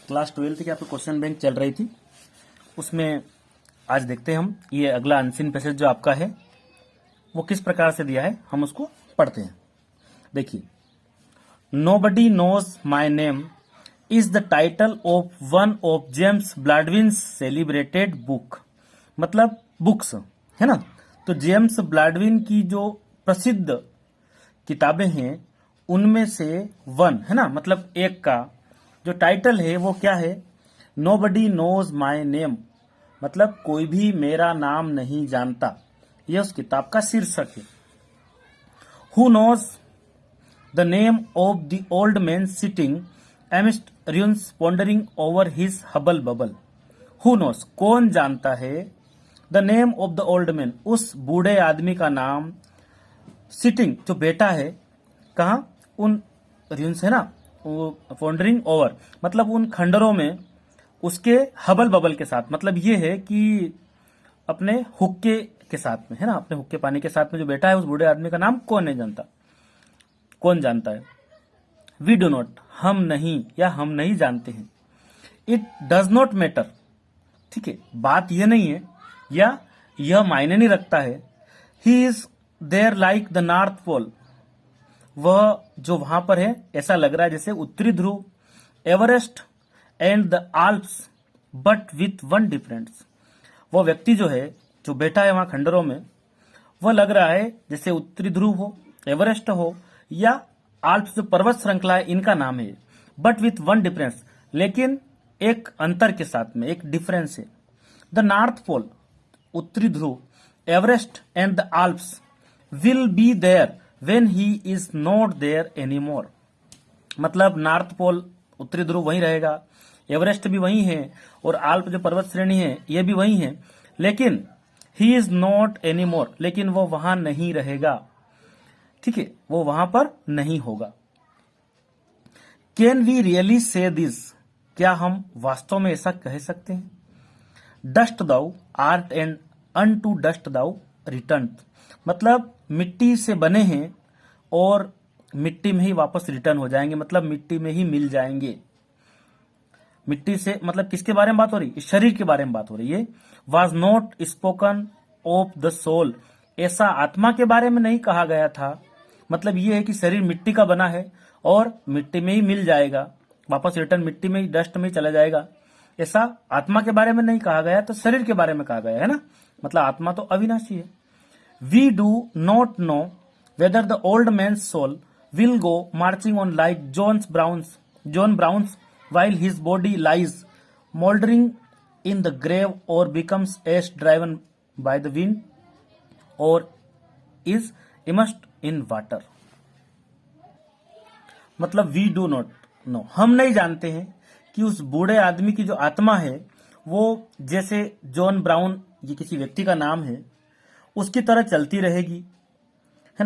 Class 12 की आपकी question bank चल रही थी, उसमें आज देखते हैं हम ये अगला अनसीन पैसेज जो आपका है वो किस प्रकार से दिया है, हम उसको पढ़ते हैं। देखिए, nobody knows my name is the title of one of James Baldwin's celebrated book. मतलब बुक्स है ना, तो जेम्स ब्लैडविन की जो प्रसिद्ध किताबें हैं उनमें से वन है ना, मतलब एक का जो टाइटल है वो क्या है, नोबडी नोज माई नेम, मतलब कोई भी मेरा नाम नहीं जानता। यह उस किताब का शीर्षक है। Who knows the name of the old man sitting amidst ruins pondering over his hubble bubble. Who knows, कौन जानता है, the name of the old man, उस बूढ़े आदमी का नाम, सिटिंग जो बैठा है, कहा, उन ruins है ना, पॉन्डरिंग ओवर मतलब उन खंडरों में, उसके हबल बबल के साथ, मतलब ये है कि अपने हुक्के के साथ में है ना, अपने हुक्के पानी के साथ में जो बैठा है उस बूढ़े आदमी का नाम कौन नहीं जानता, कौन जानता है। वी डू नॉट, हम नहीं या हम नहीं जानते हैं। इट डज नॉट मैटर, ठीक है, बात यह नहीं है या यह मायने नहीं रखता है। He is there like the north pole, वह जो वहां पर है ऐसा लग रहा है जैसे उत्तरी ध्रुव। Everest and the Alps but with one difference, वह व्यक्ति जो है जो बैठा है वहां खंडरों में, वह लग रहा है जैसे उत्तरी ध्रुव हो, एवरेस्ट हो या आल्प्स जो पर्वत श्रृंखला है इनका नाम है, बट विथ वन डिफरेंस, लेकिन एक अंतर के साथ में एक डिफरेंस है। द नॉर्थ पोल उत्तरी ध्रुव, Everest and the Alps will be there when he is not there any more, मतलब नॉर्थ पोल उत्तरी ध्रुव वहीं रहेगा, एवरेस्ट भी वहीं है और आल्प जो पर्वत श्रेणी है ये भी वहीं है, लेकिन ही इज नॉट एनी मोर, लेकिन वो वहां नहीं रहेगा, ठीक है, वो वहां पर नहीं होगा। Can we really say this, क्या हम वास्तव में ऐसा कह सकते हैं। Dust thou art and unto dust thou return, मतलब मिट्टी से बने हैं और मिट्टी में ही वापस रिटर्न हो जाएंगे, मतलब मिट्टी में ही मिल जाएंगे। मिट्टी से मतलब किसके बारे में बात हो रही है, शरीर के बारे में बात हो रही है। Was not spoken of the soul, ऐसा आत्मा के बारे में नहीं कहा गया था, मतलब ये है कि शरीर मिट्टी का बना है और मिट्टी में ही मिल जाएगा, वापस रिटर्न मिट्टी में ही, डस्ट में ही चला जाएगा। ऐसा आत्मा के बारे में नहीं कहा गया, तो शरीर के बारे में कहा गया है ना, मतलब आत्मा तो अविनाशी है। We do not know whether the old man soul will go marching on like John Brown's while his body lies moldering in the grave or becomes ash driven by the wind or is immersed in water। मतलब we do not know, हम नहीं जानते हैं कि उस बूढ़े आदमी की जो आत्मा है वो जैसे जॉन ब्राउन, ये किसी व्यक्ति का नाम है, उसकी तरह चलती रहेगी, है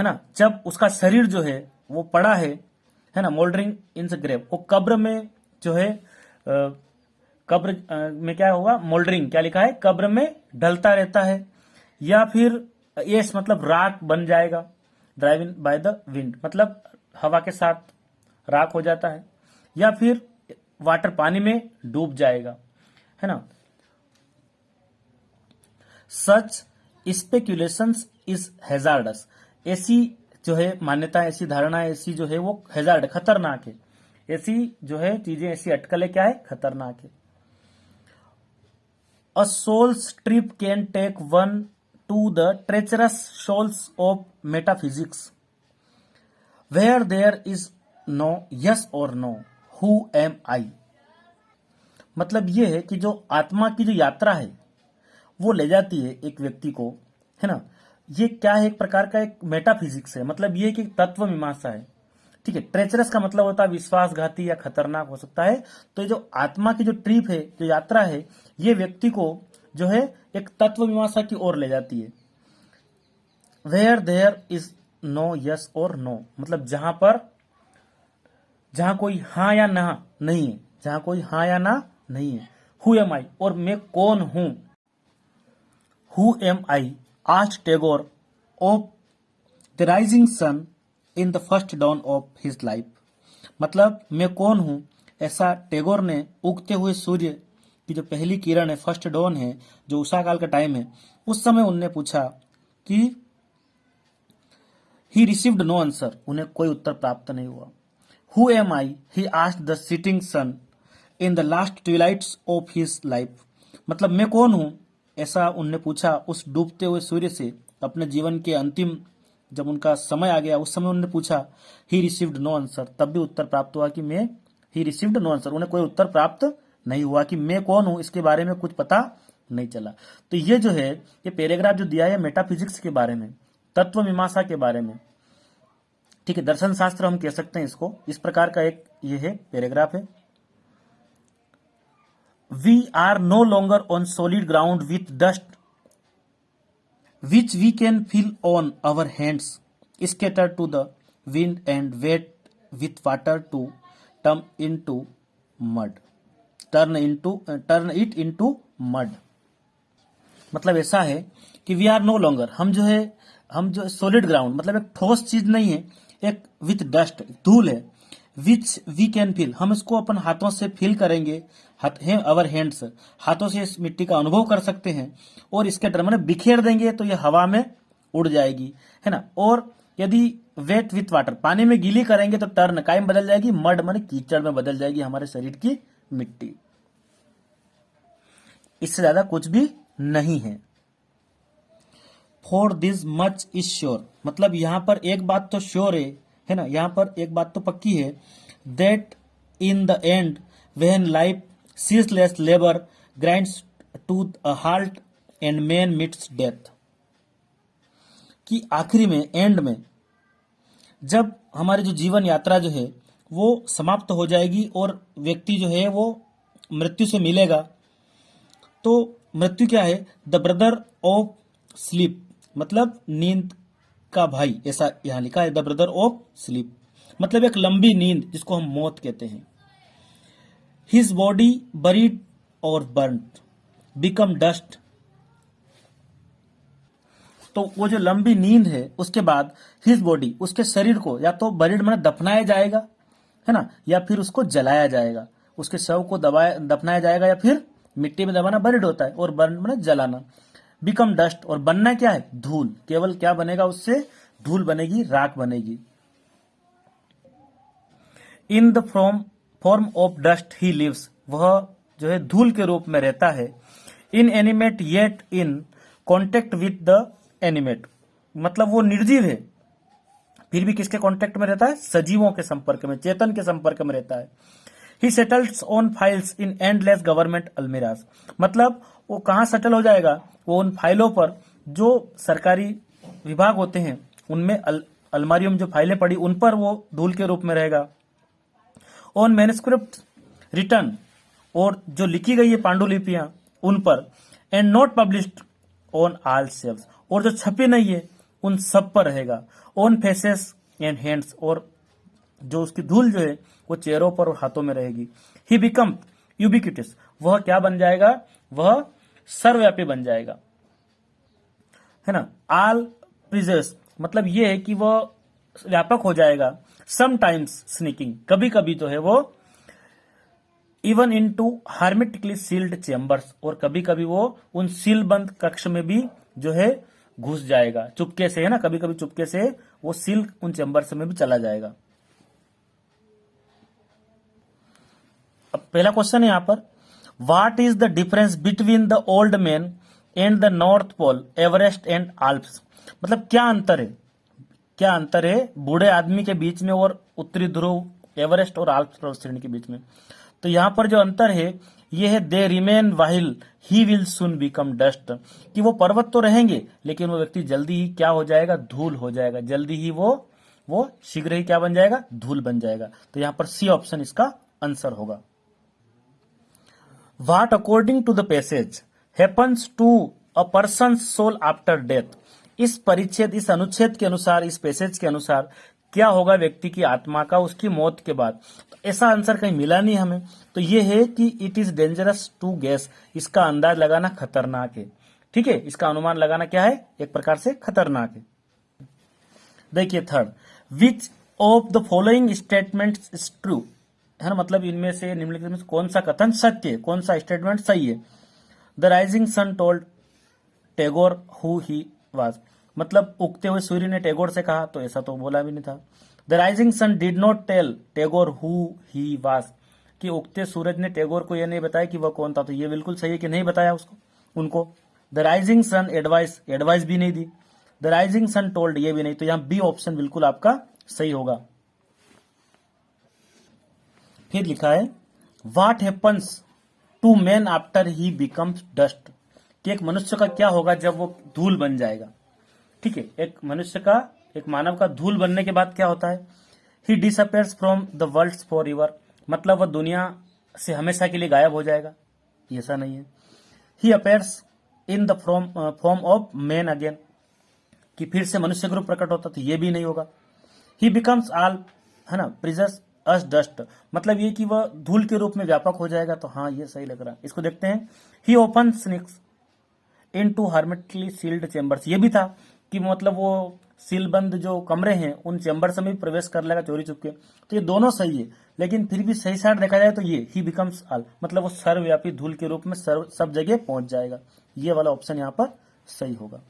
ना, जब उसका शरीर जो है वो पड़ा है ना, मोल्डरिंग इन द ग्रेव, वो कब्र में जो है, कब्र में क्या होगा, मोल्डरिंग क्या लिखा है, कब्र में ढलता रहता है, या फिर एश मतलब राख बन जाएगा, ड्राइविंग बाय द विंड मतलब हवा के साथ राख हो जाता है, या फिर वाटर पानी में डूब जाएगा, है ना। सच स्पेक्यूलेशंस इज हैजार्डस, ऐसी जो है मान्यता, ऐसी धारणा, ऐसी जो है वो हैजार्ड, खतरनाक है, ऐसी जो है चीजें, ऐसी अटकलें क्या है, खतरनाक है। A souls trip can take one to the treacherous shoals of metaphysics where there is no yes और नो, हु एम आई, मतलब ये है कि जो आत्मा की जो यात्रा है वो ले जाती है एक व्यक्ति को, है ना, ये क्या है, एक प्रकार का एक मेटाफिजिक्स है, मतलब ये कि तत्व मीमांसा है, ठीक है। ट्रेचरस का मतलब होता है विश्वासघाती या खतरनाक हो सकता है, तो ये जो आत्मा की जो ट्रिप है, जो यात्रा है, ये व्यक्ति को जो है एक तत्व मीमांसा की ओर ले जाती है। Where there is no yes और नो, मतलब जहां कोई हाँ या ना नहीं है, जहां कोई हाँ या ना नहीं है। हु एम आई, और मैं कौन हूं। Who am I asked Tagore of the rising sun in the first dawn of his life, मतलब मैं कौन हूं, ऐसा टैगोर ने उगते हुए सूर्य की जो पहली किरण है, फर्स्ट डॉन है, जो उषा काल का टाइम है, उस समय उनने पूछा कि ही रिसीव्ड नो आंसर, उन्हें कोई उत्तर प्राप्त नहीं हुआ। Who am I, he asked the sitting sun in the last twilights of his life, मतलब मैं कौन हूं, ऐसा उनने पूछा उस डूबते हुए सूर्य से अपने जीवन के अंतिम, जब उनका समय आ गया उस समय उन्होंने पूछा। ही रिसीव्ड नो आंसर, तब भी उत्तर प्राप्त हुआ कि मैं, ही रिसीव्ड नो आंसर, उन्हें कोई उत्तर प्राप्त नहीं हुआ कि मैं कौन हूं, इसके बारे में कुछ पता नहीं चला। तो ये जो है, ये पैराग्राफ जो दिया है मेटाफिजिक्स के बारे में, तत्व मीमांसा के बारे में, ठीक है, दर्शन शास्त्र हम कह सकते हैं इसको, इस प्रकार का एक ये है पैराग्राफ है। We are no longer on solid ground with dust which we can feel on our hands, scattered to the wind and wet with water to turn into mud, turn it into mud। मतलब ऐसा है कि we are no longer, हम जो solid ground, मतलब एक ठोस चीज नहीं है, एक विथ डस्ट, धूल है, विच वी कैन फील, हम इसको अपन हाथों से फील करेंगे, अवर हैंड्स, हाथों से इस मिट्टी का अनुभव कर सकते हैं, और इसके ड्रम में बिखेर देंगे तो ये हवा में उड़ जाएगी, है ना। और यदि वेट विथ वाटर, पानी में गीली करेंगे तो टर्न, कायम बदल जाएगी, मड माने कीचड़ में बदल जाएगी हमारे शरीर की मिट्टी। इससे ज्यादा कुछ भी नहीं है। For this much is sure, मतलब यहां पर एक बात तो श्योर है ना, यहां पर एक बात तो पक्की है, that in the end when life ceaseless labour grinds to a halt and man meets death, कि आखिरी में, एंड में, जब हमारी जो जीवन यात्रा जो है वो समाप्त हो जाएगी और व्यक्ति जो है वो मृत्यु से मिलेगा, तो मृत्यु क्या है, द ब्रदर ऑफ स्लीप, मतलब नींद का भाई, ऐसा यहां लिखा है, द ब्रदर ऑफ स्लीप, मतलब एक लंबी नींद जिसको हम मौत कहते हैं। हिज बॉडी बरीड और बर्न्ड बिकम डस्ट, तो वो जो लंबी नींद है उसके बाद हिज बॉडी, उसके शरीर को या तो बरीड माने दफनाया जाएगा, है ना, या फिर उसको जलाया जाएगा, उसके शव को दफनाया जाएगा, या फिर मिट्टी में दबाना बरीड होता है, और बर्न माने जलाना, बिकम डस्ट, और बनना क्या है, धूल, केवल क्या बनेगा उससे, धूल बनेगी, राख बनेगी। In the form of dust he lives, वह जो है धूल के रूप में रहता है। Inanimate yet in contact with the animate, मतलब वो निर्जीव है फिर भी किसके कॉन्टेक्ट में रहता है, सजीवों के संपर्क में, चेतन के संपर्क में रहता है। He settles on files in endless government almirahs, मतलब वो कहां सेटल हो जाएगा, वो उन फाइलों पर जो सरकारी विभाग होते हैं उनमें अलमारियों में जो फाइलें पड़ी उन पर वो धूल के रूप में रहेगा। ऑन मैन्युस्क्रिप्ट रिटर्न, और जो लिखी गई है पांडुलिपियां उन पर, and not published on all shelves, और जो छपी नहीं है उन सब पर रहेगा। ऑन फेसेस एंड हैंड्स, और जो उसकी धूल जो है वो चेहरों पर और हाथों में रहेगी। ही बिकम यूबिक्विटस, वह क्या बन जाएगा, वह सर्वव्यापी बन जाएगा, है ना। ऑल प्रिजर्स, मतलब ये है कि वह व्यापक हो जाएगा। समटाइम्स स्नीकिंग, कभी कभी तो है वो इवन इनटू हार्मेटिकली सील्ड चेम्बर्स, और कभी कभी वो उन सील बंद कक्ष में भी जो है घुस जाएगा चुपके से, है ना, कभी कभी चुपके से वो सील उन चेम्बर्स में भी चला जाएगा। अब पहला क्वेश्चन है यहां पर, what is the difference between the old man and the north pole, Everest and Alps, मतलब क्या अंतर है बूढ़े आदमी के बीच में और उत्तरी ध्रुव एवरेस्ट और आल्प्स पर्वत श्रेणी के बीच में। तो यहां पर जो अंतर है ये है, they remain वाहिल he will soon become dust, कि वो पर्वत तो रहेंगे लेकिन वो व्यक्ति जल्दी ही क्या हो जाएगा, धूल हो जाएगा, जल्दी ही वो शीघ्र ही क्या बन जाएगा, धूल बन जाएगा। तो यहां पर सी ऑप्शन इसका आंसर होगा। What according to the passage happens to a person's soul after death, इस परिच्छेद, इस अनुच्छेद के अनुसार, इस पैसेज के अनुसार क्या होगा व्यक्ति की आत्मा का उसकी मौत के बाद। तो ऐसा आंसर कहीं मिला नहीं हमें, तो ये है कि it is dangerous to guess, इसका अंदाज लगाना खतरनाक है, ठीक है, इसका अनुमान लगाना क्या है, एक प्रकार से खतरनाक है। देखिए third, which of the following statements is true, है ना, मतलब इनमें से निम्नलिखित में से कौन सा कथन सत्य है, कौन सा स्टेटमेंट सही है। The rising sun told Tagore who he was, मतलब उगते हुए सूर्य ने टैगोर से कहा, तो ऐसा तो बोला भी नहीं था। The rising sun did not tell Tagore who he was, कि उगते सूरज ने टैगोर को यह नहीं बताया कि वह कौन था, तो ये बिल्कुल सही है कि नहीं बताया उसको उनको। The rising sun advice, advice भी नहीं दी। द राइजिंग सन टोल्ड, ये भी नहीं, तो यहां बी ऑप्शन बिल्कुल आपका सही होगा। फिर लिखा है what happens to man after he becomes dust, कि एक मनुष्य का क्या होगा जब वो धूल बन जाएगा। ठीक है, एक मनुष्य का, एक मानव का धूल बनने के बाद क्या होता है। He disappears from the world for ever, मतलब वह दुनिया से हमेशा के लिए गायब हो जाएगा, ऐसा नहीं है। He appears in the form of man again, कि फिर से मनुष्य के रूप प्रकट होता, तो ये भी नहीं होगा। ही बिकम्स ऑल, है ना, प्रिजर्स अस डस्ट, मतलब ये कि वह धूल के रूप में व्यापक हो जाएगा, तो हाँ ये सही लग रहा है। इसको देखते हैं। He often sneaks into hermetically sealed chambers, ये भी था कि मतलब वो सीलबंद जो कमरे हैं उन चेम्बर से भी प्रवेश कर लेगा चोरी चुपके, तो ये दोनों सही है। लेकिन फिर भी सही साइड देखा जाए तो ये ही बिकम्स ऑल, मतलब वो सर्वव्यापी धूल के रूप में सब जगह पहुंच जाएगा, ये वाला ऑप्शन यहाँ पर सही होगा।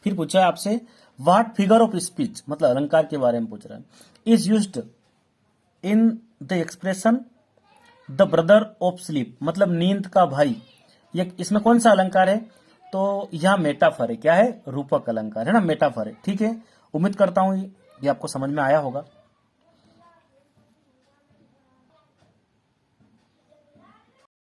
फिर पूछा है आपसे व्हाट फिगर ऑफ स्पीच, मतलब अलंकार के बारे में पूछ रहा है, is used in the expression the brother of sleep, मतलब नींद का भाई, ये इसमें कौन सा अलंकार है, तो यह मेटाफर है। क्या है, रूपक अलंकार है ना, मेटाफर है। ठीक है, उम्मीद करता हूं ये आपको समझ में आया होगा।